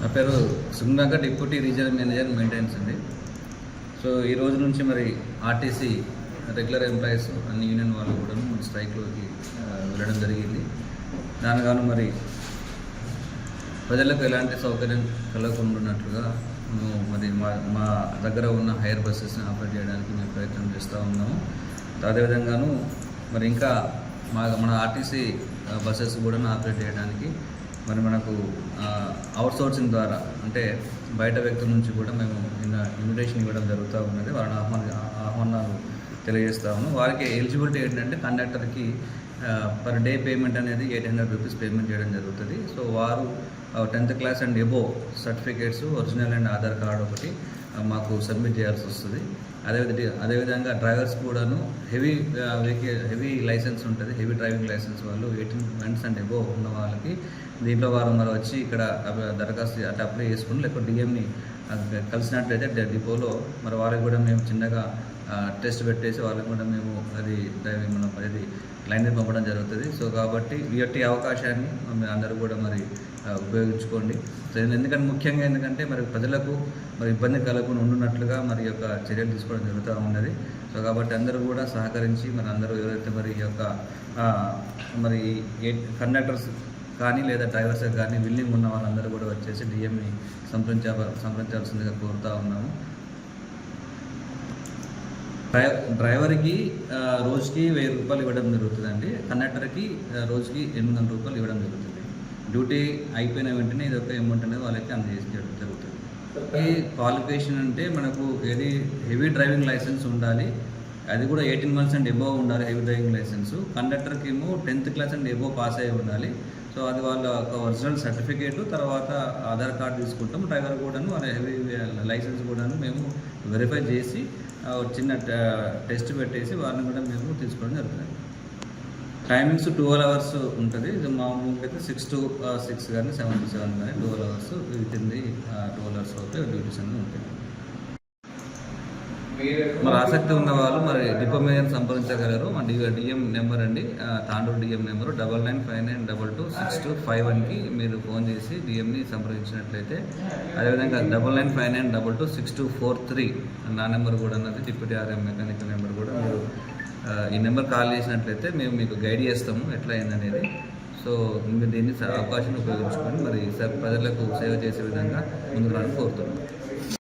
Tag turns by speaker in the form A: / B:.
A: నా పేరు సుందరగా deputy regional manager maintenance అండి. సో ఈ రోజు నుంచి మరి ఆర్టీసీ రెగ్యులర్ ఎంప్లాయీస్ అన్ని యూనియన్ వాళ్ళు కూడా స్ట్రైక్లోకి వెళ్ళడం జరిగింది. దానిగాను మరి ప్రజలకు ఎలాంటి సౌకర్యం కలగకుండాన్నట్లుగా మేము మరి మా దగ్గర ఉన్న హైర్ బస్సెస్ని ఆపరేట్ చేయడానికి మేము ప్రయత్నం చేస్తూ ఉన్నాము. అదేవిధంగాను మరి ఇంకా మన ఆర్టీసీ బస్సెస్ కూడా ఆపరేట్ చేయడానికి మరి మనకు అవుట్సోర్సింగ్ ద్వారా అంటే బయట వ్యక్తుల నుంచి కూడా మేము ఇన్విటేషన్ ఇవ్వడం జరుగుతూ ఉన్నది. వారిని ఆహ్వానాలు తెలియజేస్తా ఉన్నాం. వారికి ఎలిజిబిలిటీ ఏంటంటే కండక్టర్కి పర్ డే పేమెంట్ అనేది 800 రూపీస్ పేమెంట్ చేయడం జరుగుతుంది. సో వారు 10th class and above certificates original and Aadhaar card ఒకటి మాకు సబ్మిట్ చేయాల్సి వస్తుంది. అదేవిధంగా డ్రైవర్స్ కూడాను హెవీ లైసెన్స్ ఉంటుంది. హెవీ డ్రైవింగ్ లైసెన్స్ వాళ్ళు 18 months అండ్ ఎబోవ్ ఉన్న వాళ్ళకి దీంట్లో వారు మరి వచ్చి ఇక్కడ దరఖాస్తు అటు అప్లై చేసుకుని లేకపోతే డిఎంని కలిసినట్లయితే డిపోలో మరి వారికి కూడా మేము చిన్నగా టెస్ట్ పెట్టేసి వాళ్ళకి కూడా మేము అది లైన్ పంపడం జరుగుతుంది. సో కాబట్టి ఈ అవకాశాన్ని అందరూ కూడా మరి ఉపయోగించుకోండి. సో ఎందుకంటే మరి ప్రజలకు మరి ఇబ్బంది కలగకుండా ఉండున్నట్లుగా మరి యొక్క చర్యలు తీసుకోవడం జరుగుతూ ఉన్నది. సో కాబట్టి అందరూ కూడా సహకరించి మరి అందరూ ఎవరైతే మరి ఈ యొక్క మరి కండక్టర్స్ కానీ లేదా డ్రైవర్స్ కానీ విల్లింగ్ ఉన్న వాళ్ళందరూ కూడా వచ్చేసి డిఎంని సంప్రదించాల్సిందిగా కోరుతూ ఉన్నాము. డ్రైవర్కి రోజుకి 1000 రూపాయలు ఇవ్వడం జరుగుతుందండి. కండక్టర్కి రోజుకి 800 రూపాయలు ఇవ్వడం జరుగుతుంది. డ్యూటీ అయిపోయిన వెంటనే ఇది ఒక అమౌంట్ అనేది వాళ్ళకి అందజేయడం జరుగుతుంది. ఈ క్వాలిఫికేషన్ అంటే మనకు హెవీ డ్రైవింగ్ లైసెన్స్ ఉండాలి. అది కూడా 18 months అండ్ ఎబోవ్ ఉండాలి హెవీ డ్రైవింగ్ లైసెన్సు. కండక్టర్కి ఏమో 10th class and above pass అయ్యి ఉండాలి. సో అది వాళ్ళ ఒరిజినల్ సర్టిఫికేటు, తర్వాత ఆధార్ కార్డు తీసుకుంటాం. డ్రైవర్ కూడాను వాళ్ళ హెవీ లైసెన్స్ కూడాను మేము వెరిఫై చేసి చిన్న టెస్ట్ పెట్టేసి వారిని కూడా మేము తీసుకోవడం జరుగుతుంది. టైమింగ్స్ 12 hours ఉంటుంది. మామూలుగా అయితే 6 to 6 కానీ 7 to 7 కానీ 12 hours with in the 12 hours వరకు డ్యూటీస్ అన్నీ ఉంటాయి. మరి ఆసక్తి ఉన్న వాళ్ళు మరి డిపో మేనేజర్ సంప్రదించగలరు. మా డిఎం నెంబర్ అండి, తాండూరు డిఎం నెంబరు 9959926251కి మీరు ఫోన్ చేసి డిఎంని సంప్రదించినట్లయితే, అదేవిధంగా 9959226243 నా నెంబర్ కూడా ఉన్నది, డిప్యూటీ ఆర్ఎం మెకానికల్ నెంబర్ కూడా. మీరు ఈ నెంబర్ కాల్ చేసినట్లయితే మేము మీకు గైడ్ చేస్తాము ఎట్లా అయిందనేది. సో మీరు దీన్ని అవకాశం ఉపయోగించుకొని మరి ప్రజలకు సేవ చేసే విధంగా ముందుకు రావాలని కోరుతున్నాం.